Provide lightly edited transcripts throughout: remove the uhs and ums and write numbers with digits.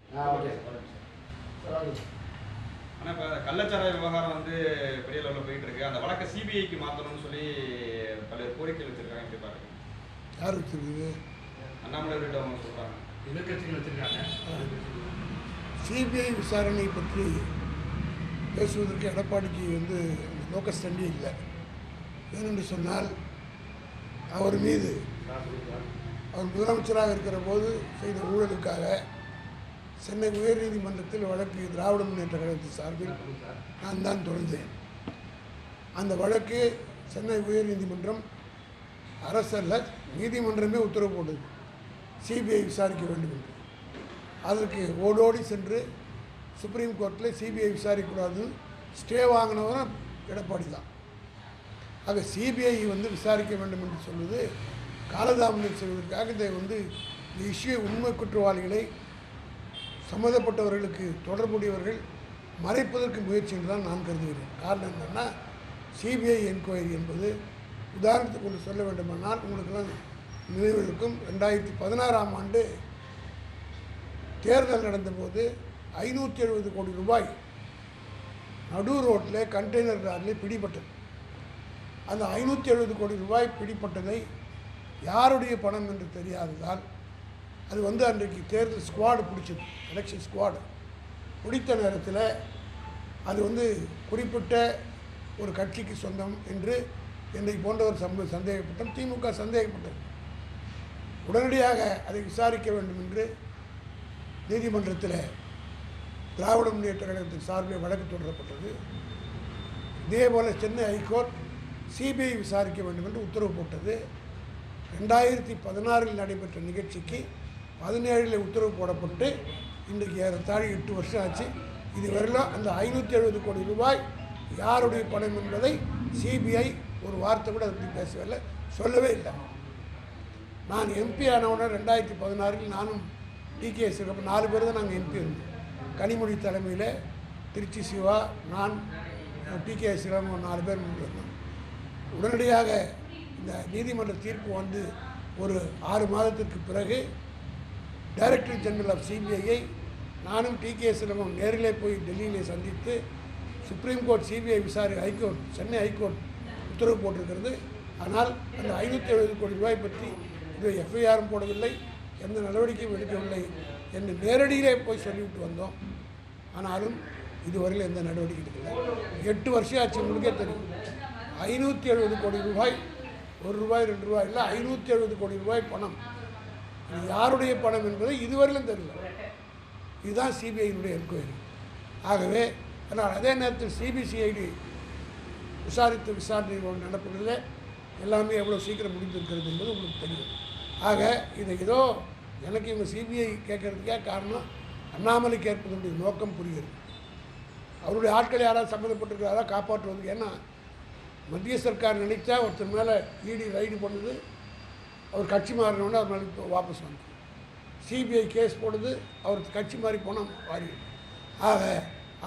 Okay sir. ஆனால் இப்போ கள்ளச்சாராய விவகாரம் வந்து பெரிய லெவலில் போயிட்டு இருக்கு. அந்த வழக்கை சிபிஐக்கு மாற்றணும்னு சொல்லி பல்வேறு கோரிக்கைகள் வச்சிருக்காங்க. எப்படி பாருங்க? யார் வச்சிருக்குது? அண்ணாமலை உள்ளிட்ட அவங்க சொல்கிறாங்க. எதிர்கட்சிகள் வச்சிருக்காங்க. சிபிஐ விசாரணை பற்றி பேசுவதற்கு எடப்பாடிக்கு லோக்கஸ் தண்டி இல்லை. ஏனென்று சொன்னால் அவர் மீது அவர் முதலமைச்சராக இருக்கிற போது செய்த ஊழலுக்காக சென்னை உயர்நீதிமன்றத்தில் வழக்கு திராவிட முன்னேற்ற கழகத்தின் சார்பில் நான் தான் தொடர்ந்தேன். அந்த வழக்கு சென்னை உயர்நீதிமன்றம் அரசல்ல நீதிமன்றமே உத்தரவு போட்டது சிபிஐ விசாரிக்க வேண்டும் என்று. அதற்கு ஓடோடி சென்று சுப்ரீம் கோர்ட்டில் சிபிஐ விசாரிக்கக்கூடாது ஸ்டே வாங்கினவரும் எடப்பாடி தான். ஆக சிபிஐ விசாரிக்க வேண்டும் என்று சொல்வது காலதாமதம் செய்வதற்காக இந்த இஷ்யூ உண்மை குற்றவாளிகளை சம்மந்தப்பட்டவர்களுக்கு தொடர்புடையவர்கள் மறைப்பதற்கு முயற்சி என்று தான் நான் கருதுகிறேன். காரணம் என்னென்னா, சிபிஐ என்கொயரி என்பது உதாரணத்துக்கு கொண்டு சொல்ல வேண்டுமானால் உங்களுக்கெல்லாம் நினைவிருக்கும், 2016ஆம் ஆண்டு தேர்தல் நடந்தபோது 570 கோடி ரூபாய் நடு ரோட்டில் கண்டெய்னர் காரில் பிடிபட்டது. அந்த 570 கோடி ரூபாய் பிடிப்பட்டதை யாருடைய பணம் என்று தெரியாததால் அது அன்றைக்கு தேர்தல் ஸ்குவாடு பிடிச்சது, எலெக்ஷன் ஸ்குவாடு பிடித்த நேரத்தில் அது குறிப்பிட்ட ஒரு கட்சிக்கு சொந்தம் என்று என்னை போன்றவர் சந்தேகப்பட்டோம். திமுக சந்தேகப்பட்டது. உடனடியாக அதை விசாரிக்க வேண்டும் என்று நீதிமன்றத்தில் திராவிட முன்னேற்ற கழகத்தின் சார்பில் வழக்கு தொடரப்பட்டது. இதேபோல் சென்னை ஹைகோர்ட் சிபிஐ விசாரிக்க வேண்டும் என்று உத்தரவு போட்டது. 2016இல் நடைபெற்ற நிகழ்ச்சிக்கு 17இல் உத்தரவு போடப்பட்டு இன்றைக்கு ஏறத்தாழ 8 வருஷம் ஆச்சு. இதுவரையிலும் அந்த 570 கோடி ரூபாய் யாருடைய பணம் என்பதை சிபிஐ ஒரு வார்த்தை கூட அதை பற்றி பேசவில்லை, சொல்லவே இல்லை. நான் எம்பி ஆனவுடனே 2016இல் நானும் டிகே சிவம் 4 பேர் தான் நாங்கள் எம்பி இருந்தோம். கனிமொழி தலைமையில் திருச்சி சிவா, நான், டிகே சிவம் 4 பேர் இருந்தோம். உடனடியாக இந்த நீதிமன்ற தீர்ப்பு ஒரு 6 மாதத்திற்கு பிறகு டைரக்டர் ஜெனரல் ஆஃப் சிபிஐயை நானும் டிகே சிவமும் நேரிலே போய் டெல்லியிலே சந்தித்து supreme court CBI high court Chennai high court உத்தரவு போட்டிருக்கிறது. ஆனால் அந்த 570 கோடி ரூபாய் பற்றி இது எஃப்ஐஆரும் போடவில்லை, எந்த நடவடிக்கையும் எடுக்கவில்லை என்று நேரடியிலே போய் சொல்லிவிட்டு வந்தோம். ஆனாலும் இதுவரையில் எந்த நடவடிக்கை எடுக்கலை. 8 வருஷம் ஆச்சு. உங்களுக்கே தெரியும், 570 கோடி ரூபாய், 1 ரூபாய் 2 ரூபாய் இல்லை, 570 கோடி ரூபாய் பணம். இது யாருடைய பணம் என்பதை இதுவரையிலும் தெரியல. இதுதான் சிபிஐனுடைய என்கொயரி. ஆகவே ஆனால் அதே நேரத்தில் சிபிசிஐடி விசாரித்த விசாரணை நடப்பதில் எல்லாமே எவ்வளோ சீக்கிரம் முடிந்திருக்கிறது என்பது உங்களுக்கு தெரியும். ஆக இதை ஏதோ எனக்கு இவங்க சிபிஐ கேட்கறதுக்கே காரணம் அண்ணாமலை கேட்பதனுடைய நோக்கம் புரிகிறது. அவருடைய ஆட்கள் யாராவது சம்மந்தப்பட்டிருக்கிறாரா காப்பாற்றுவதுக்கு. ஏன்னா மத்திய சர்க்கார் நினைத்தா ஒருத்தர் மேலே இடி ரைடு பண்ணுது, அவர் கட்சி மாறினோடனே அவர் மேலே வாபஸ் வந்து சிபிஐ கேஸ் போடுது, அவர் கட்சி மாறி போனால் மாறி. ஆக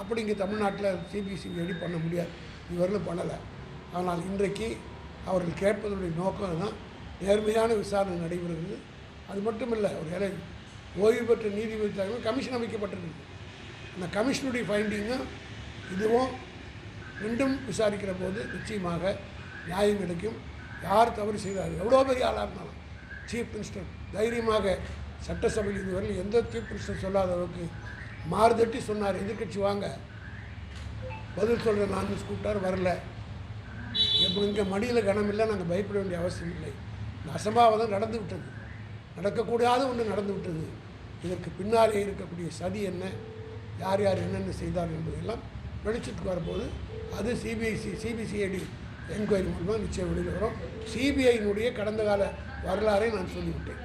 அப்படி இங்கே தமிழ்நாட்டில் சிபிசிஐடி பண்ண முடியாது, இவர்களும் பண்ணலை. ஆனால் இன்றைக்கு அவர்கள் கேட்பதனுடைய நோக்கம் தான் நேர்மையான விசாரணை நடைபெறுகிறது. அது மட்டும் இல்லை, ஒரு ஓய்வு பெற்ற நீதிபதி தலைவர் கமிஷன் அமைக்கப்பட்டிருக்கு. அந்த கமிஷனுடைய ஃபைண்டிங்கும் இதுவும் ரெண்டும் விசாரிக்கிற போது நிச்சயமாக நியாயம் கிடைக்கும். யார் தவறு செய்தார், எவ்வளோ பெரிய ஆளாக இருந்தாலும் சீஃப் மினிஸ்டர் தைரியமாக சட்டசபையில் இதுவரையில் எந்த சீஃப் மினிஸ்டர் சொல்லாத அளவுக்கு மாறுதட்டி சொன்னார், எதிர்கட்சி வாங்க பதில் சொல்கிற நான் கூப்பிட்டார், வரல. இப்போ இங்கே மடியில் கனம் இல்லை, நாங்கள் பயப்பட வேண்டிய அவசியம் இல்லை. இந்த அசம்பாவிதம் நடந்து விட்டது, நடக்கக்கூடாத ஒன்று நடந்து விட்டது. இதற்கு பின்னாலே இருக்கக்கூடிய சதி என்ன, யார் யார் என்னென்ன செய்தார் என்பதெல்லாம் வெளிச்சத்துக்கு வரும்போது அது சிபிசிஐடி என்கொயரி மூலமாக நிச்சயம் வெளியில் வரும். சிபிஐனுடைய கடந்த கால வரலாறை நான் சொல்லிவிட்டேன்.